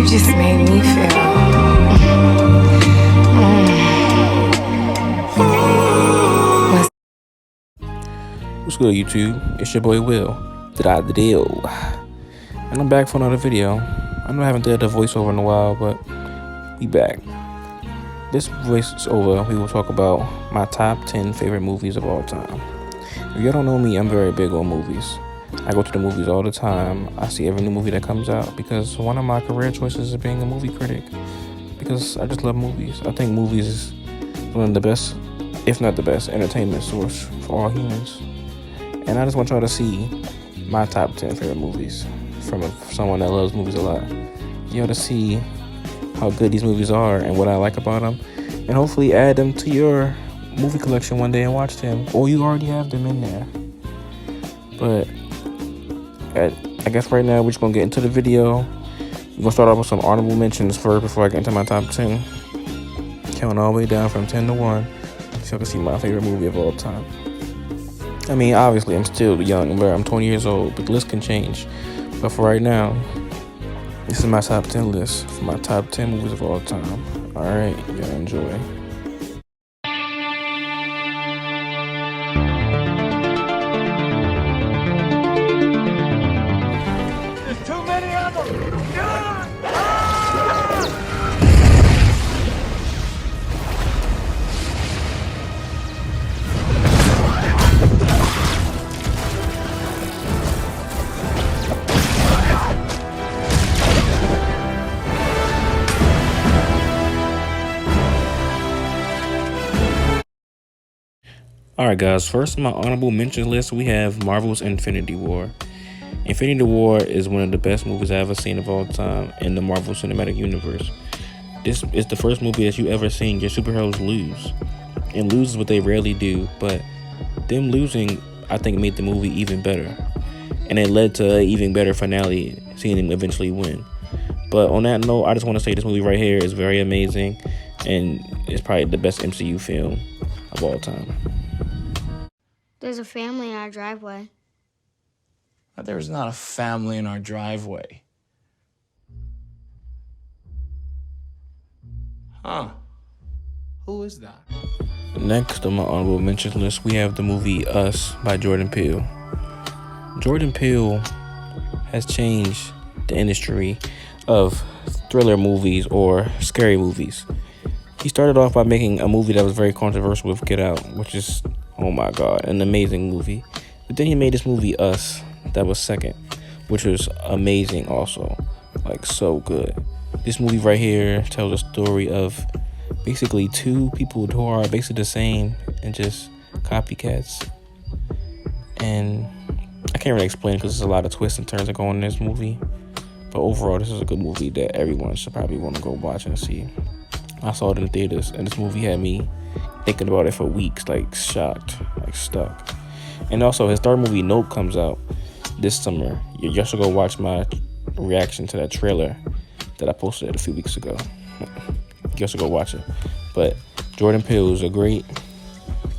just made me feel. What's good, YouTube? It's your boy Will. The deal. And I'm back for another video. I know I haven't did a voiceover in a while, but we back. This voiceover, we will talk about my top 10 favorite movies of all time. If y'all don't know me, I'm very big on movies. I go to the movies all the time. I see every new movie that comes out because one of my career choices is being a movie critic. Because I just love movies. I think movies is one of the best, if not the best, entertainment source for all humans. And I just want y'all to see my top 10 favorite movies from someone that loves movies a lot. Y'all to see how good these movies are and what I like about them. And hopefully add them to your movie collection one day and watch them. Or you already have them in there. But I guess right now we're just going to get into the video. We're going to start off with some honorable mentions first before I get into my top 10. Counting all the way down from 10 to 1. So you can see my favorite movie of all time. I mean, obviously, I'm still young, I'm 20 years old, but the list can change. But for right now, this is my top 10 list for my top 10 movies of all time. Alright, y'all enjoy. There's too many of them! Alright guys, first on my honorable mention list, we have Marvel's Infinity War. Infinity War is one of the best movies I've ever seen of all time in the Marvel Cinematic Universe. This is the first movie that you ever seen your superheroes lose. And lose is what they rarely do, but them losing, I think, made the movie even better. And it led to an even better finale, seeing them eventually win. But on that note, I just want to say this movie right here is very amazing, and it's probably the best MCU film of all time. There's a family in our driveway. There's not a family in our driveway. Huh. Who is that? Next on my honorable mentions list, we have the movie Us by Jordan Peele. Jordan Peele has changed the industry of thriller movies or scary movies. He started off by making a movie that was very controversial with Get Out, which is, oh my god, an amazing movie. But then he made this movie Us that was second, which was amazing also, like so good. This movie right here tells a story of basically two people who are basically the same and just copycats. And I can't really explain it because there's a lot of twists and turns that go on in this movie. But overall, this is a good movie that everyone should probably want to go watch and see. I saw it in the theaters, and this movie had me thinking about it for weeks, like shocked, like stuck. And also, his third movie, Nope, comes out this summer. Y'all should go watch my reaction to that trailer that I posted a few weeks ago. Y'all should go watch it. But Jordan Peele is a great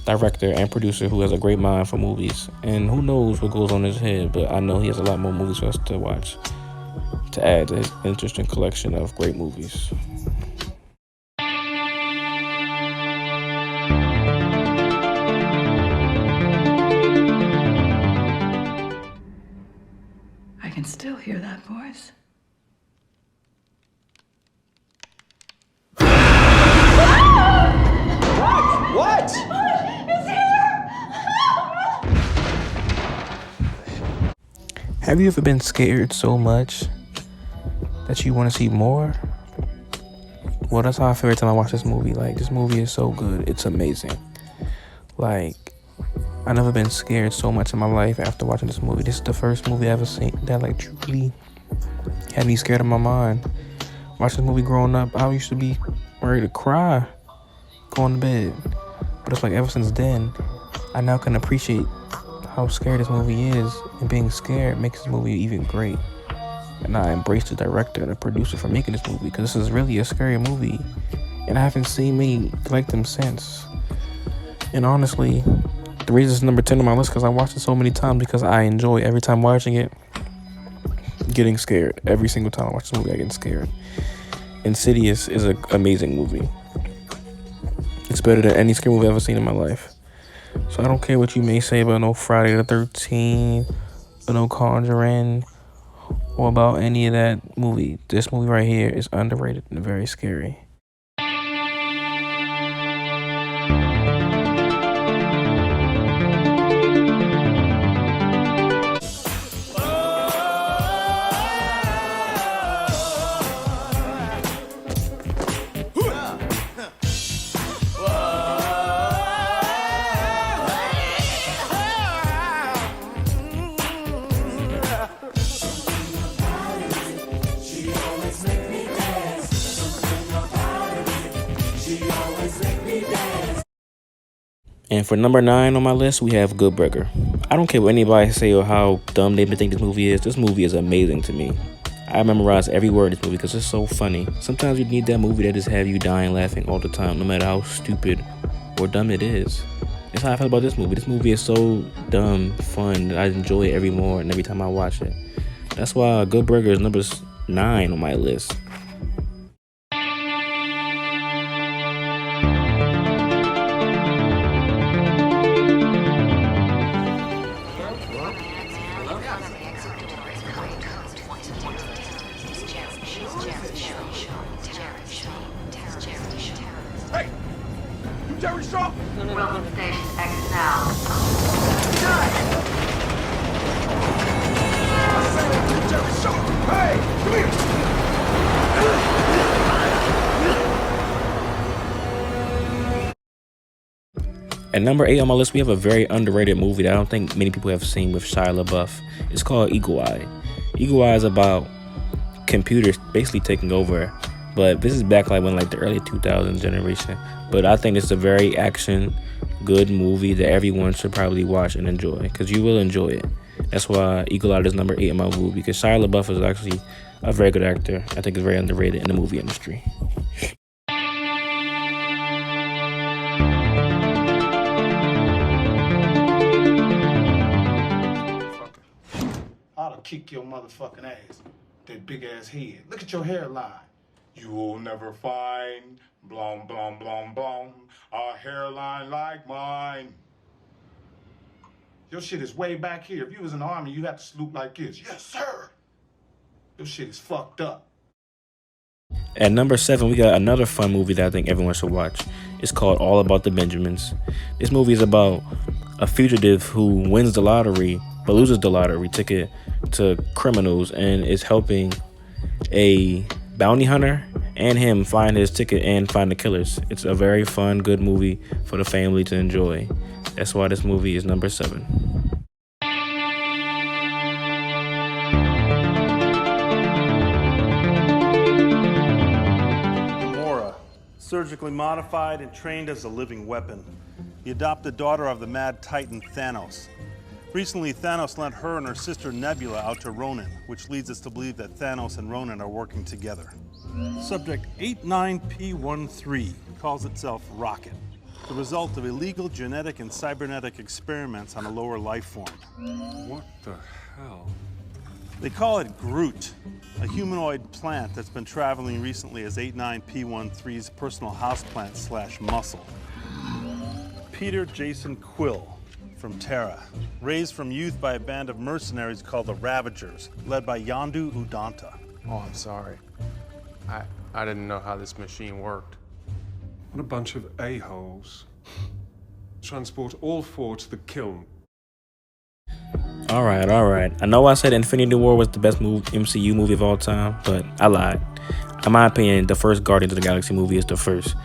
director and producer who has a great mind for movies. And who knows what goes on in his head, but I know he has a lot more movies for us to watch to add to his interesting collection of great movies. I can still hear that voice. What? Have you ever been scared so much that you want to see more? Well, that's how I feel every time I watch this movie. Like, this movie is so good. It's amazing. Like, I've never been scared so much in my life after watching this movie. This is the first movie I've ever seen that, like, truly had me scared of my mind. Watching this movie growing up, I used to be ready to cry going to bed. But it's like ever since then, I now can appreciate how scary this movie is, and being scared makes this movie even great. And I embrace the director and the producer for making this movie, because this is really a scary movie, and I haven't seen many like them since. And honestly, the reason it's number 10 on my list because I watched it so many times because I enjoy every time watching it. getting scared. Every single time I watch this movie, I get scared. Insidious is an amazing movie. It's better than any scary movie I've ever seen in my life. So I don't care what you may say about no Friday the 13th, or no Conjuring, or about any of that movie. This movie right here is underrated and very scary. And for number 9 on my list, we have Good Burger. I don't care what anybody say or how dumb they think this movie is. This movie is amazing to me. I memorize every word in this movie because it's so funny. Sometimes you need that movie that just have you dying laughing all the time, no matter how stupid or dumb it is. That's how I feel about this movie. This movie is so dumb, fun, that I enjoy it every more and every time I watch it. That's why Good Burger is number 9 on my list. Hey! You Jerry Shaw? Welcome station X now. I said you Jerry Shaw! Hey! Come here! At number 8 on my list, we have a very underrated movie that I don't think many people have seen with Shia LaBeouf. It's called Eagle Eye. Eagle Eye is about computers basically taking over, but this is back like when like the early 2000s generation. But I think it's a very action, good movie that everyone should probably watch and enjoy, because you will enjoy it. That's why Eagle Eye is number 8 in my movie, because Shia LaBeouf is actually a very good actor. I think it's very underrated in the movie industry. I'll kick your motherfucking ass. That big ass head. Look at your hairline. You will never find blom blom blom blom a hairline like mine. Your shit is way back here. If you was in the army, you have to salute like this. Yes, sir. Your shit is fucked up. At number 7, we got another fun movie that I think everyone should watch. It's called All About the Benjamins. This movie is about a fugitive who wins the lottery but loses the lottery ticket to criminals and is helping a bounty hunter and him find his ticket and find the killers. It's a very fun, good movie for the family to enjoy. That's why this movie is number 7. Gamora, surgically modified and trained as a living weapon. The adopted daughter of the mad titan Thanos. Recently, Thanos lent her and her sister Nebula out to Ronan, which leads us to believe that Thanos and Ronan are working together. Subject 89P13 calls itself Rocket, the result of illegal genetic and cybernetic experiments on a lower life form. What the hell? They call it Groot, a humanoid plant that's been traveling recently as 89P13's personal houseplant / muscle. Peter Jason Quill from Terra, raised from youth by a band of mercenaries called the Ravagers, led by Yondu Udanta. Oh, I'm sorry. I didn't know how this machine worked. What a bunch of a-holes. Transport all 4 to the kiln. All right. I know I said Infinity War was the best MCU movie of all time, but I lied. In my opinion, the first Guardians of the Galaxy movie is the first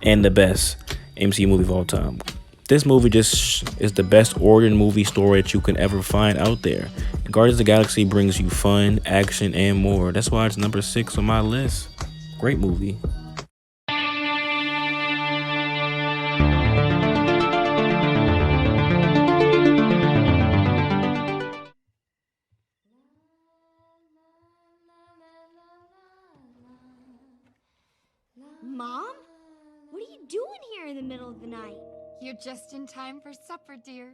and the best MCU movie of all time. This movie just is the best origin movie story that you can ever find out there. Guardians of the Galaxy brings you fun, action, and more. That's why it's number 6 on my list. Great movie. Mom? What are you doing here in the middle of the night? You're just in time for supper, dear.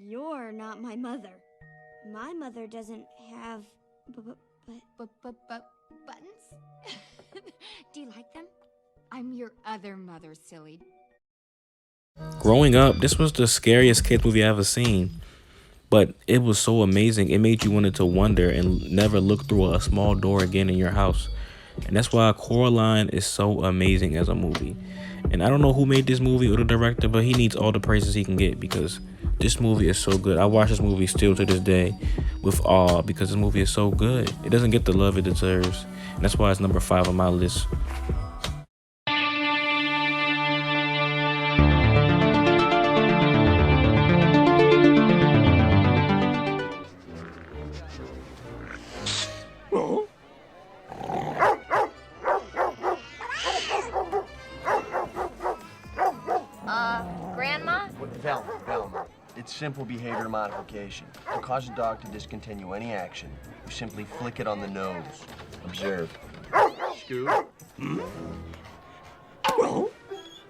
You're not my mother. My mother doesn't have Buttons? Do you like them? I'm your other mother, silly. Growing up, this was the scariest kids movie I ever seen. But it was so amazing. It made you wanted to wonder and never look through a small door again in your house. And that's why Coraline is so amazing as a movie. And I don't know who made this movie or the director, but he needs all the praises he can get because this movie is so good. I watch this movie still to this day with awe because this movie is so good. It doesn't get the love it deserves. And that's why it's number 5 on my list. Grandma? Velma. It's simple behavior modification. To cause a dog to discontinue any action, you simply flick it on the nose. Observe. Scoot.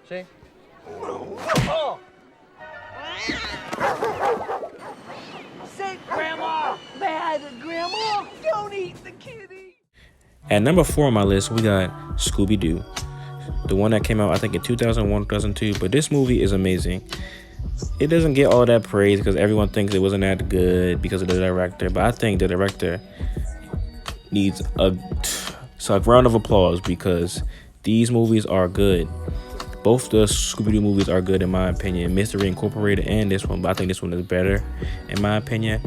See? Oh! Say, Grandma! Bad, Grandma! Don't eat the kitty! At number 4 on my list, we got Scooby-Doo. The one that came out, I think, in 2001, 2002. But this movie is amazing. It doesn't get all that praise because everyone thinks it wasn't that good because of the director. But I think the director needs a round of applause because these movies are good. Both the Scooby-Doo movies are good in my opinion. Mystery Incorporated and this one. But I think this one is better in my opinion.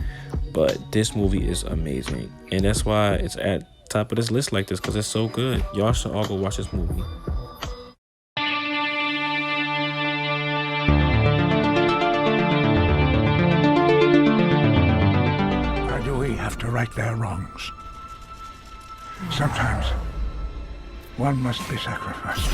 But this movie is amazing. And that's why it's at top of this list like this because it's so good. Y'all should all go watch this movie. To right their wrongs. Sometimes one must be sacrificed.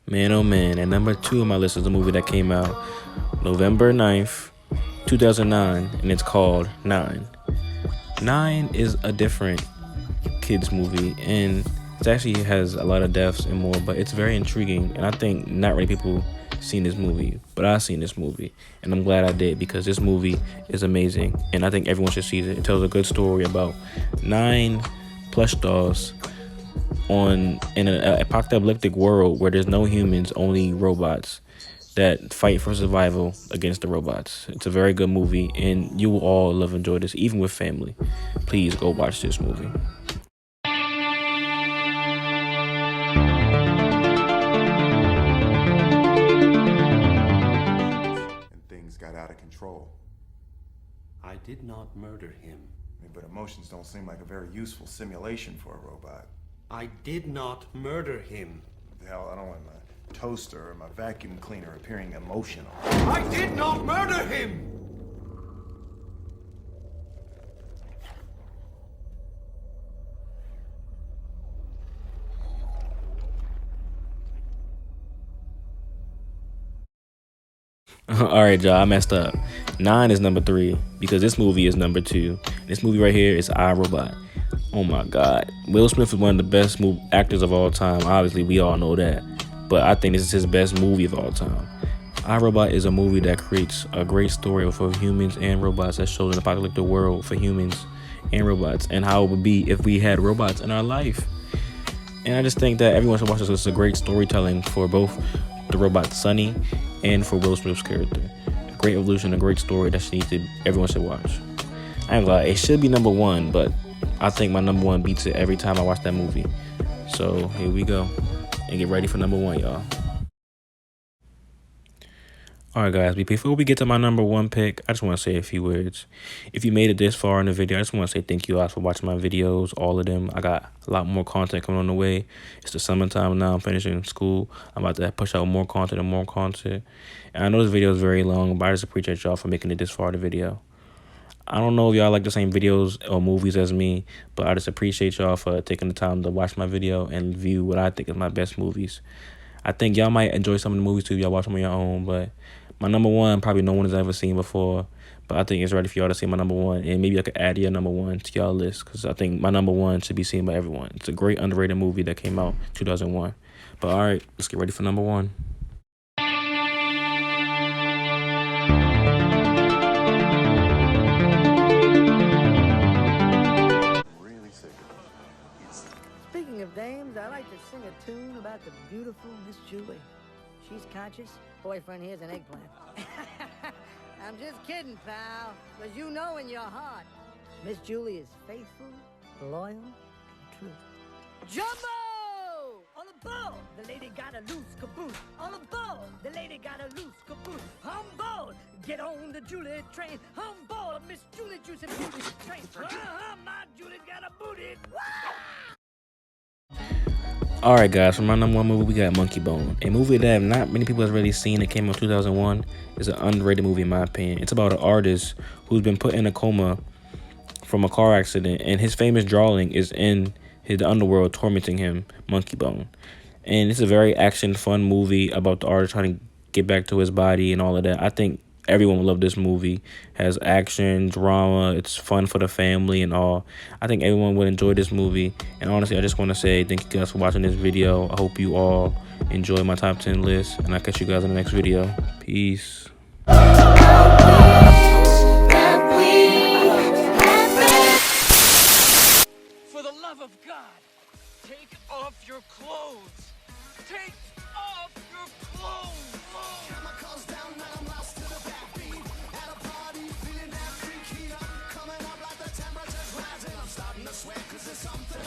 Man, oh man. At number 2 on my list is a movie that came out November 9th, 2009, and it's called 9. 9 is a different kids movie, and it actually has a lot of deaths and more, but it's very intriguing, and I think not many people seen this movie, but I've seen this movie, and I'm glad I did because this movie is amazing, and I think everyone should see it. It tells a good story about 9 plush dolls in an apocalyptic world where there's no humans, only robots that fight for survival against the robots. It's a very good movie, and you will all love and enjoy this, even with family. Please go watch this movie. And things got out of control. I did not murder him. But emotions don't seem like a very useful simulation for a robot. I did not murder him. What the hell, I don't want my toaster or my vacuum cleaner appearing emotional. I did not murder him! All right, y'all, I messed up. 9 is number 3 because this movie is number 2. This movie right here is iRobot. Oh my God. Will Smith is one of the best actors of all time. Obviously, we all know that. But I think this is his best movie of all time. iRobot is a movie that creates a great story for humans and robots that shows an apocalyptic world for humans and robots and how it would be if we had robots in our life. And I just think that everyone should watch this. It's a great storytelling for both the robot Sonny and for Will Smith's character. A great evolution, a great story that everyone should watch. I ain't gonna lie, it should be number 1, but I think my number 1 beats it every time I watch that movie. So here we go. And get ready for number 1, y'all. Alright guys, before we get to my number 1 pick, I just want to say a few words. If you made it this far in the video, I just want to say thank you guys for watching my videos, all of them. I got a lot more content coming on the way. It's the summertime now, I'm finishing school. I'm about to push out more content and more content. And I know this video is very long, but I just appreciate y'all for making it this far in the video. I don't know if y'all like the same videos or movies as me, but I just appreciate y'all for taking the time to watch my video and view what I think is my best movies. I think y'all might enjoy some of the movies too if y'all watch them on your own. But my number one, probably no one has ever seen before. But I think it's ready for y'all to see my number one. And maybe I could add your number one to y'all list, because I think my number one should be seen by everyone. It's a great underrated movie that came out 2001. But all right, let's get ready for number one. Speaking of dames, I like to sing a tune about the beautiful Miss Julie. She's conscious. Boyfriend here's an eggplant. I'm just kidding, pal. But you know in your heart, Miss Julie is faithful, loyal, and true. Jumbo! On the boat, the lady got a loose caboose. On the boat, the lady got a loose caboose. On board, get on the Julie train. On board, Miss Julie Juicy Beauty train. My Julie's got a booty. All right, guys, for my number one movie, we got Monkey Bone, a movie that not many people have really seen. It came out in 2001. It's an underrated movie in my opinion. It's about an artist who's been put in a coma from a car accident, and his famous drawing is in the underworld tormenting him, Monkey Bone. And it's a very action, fun movie about the artist trying to get back to his body and all of that. I think everyone will love this movie. It has action, drama, it's fun for the family and all. I think everyone would enjoy this movie. And honestly, I just want to say thank you guys for watching this video. I hope you all enjoy my top 10 list, and I'll catch you guys in the next video. Peace. For the love of God, take off your clothes. Take off your clothes. Chemicals down, I'm lost to the backbeat. At a party, feeling that freak heat up. Coming up like the temperature's rising. I'm starting to sweat 'cause there's something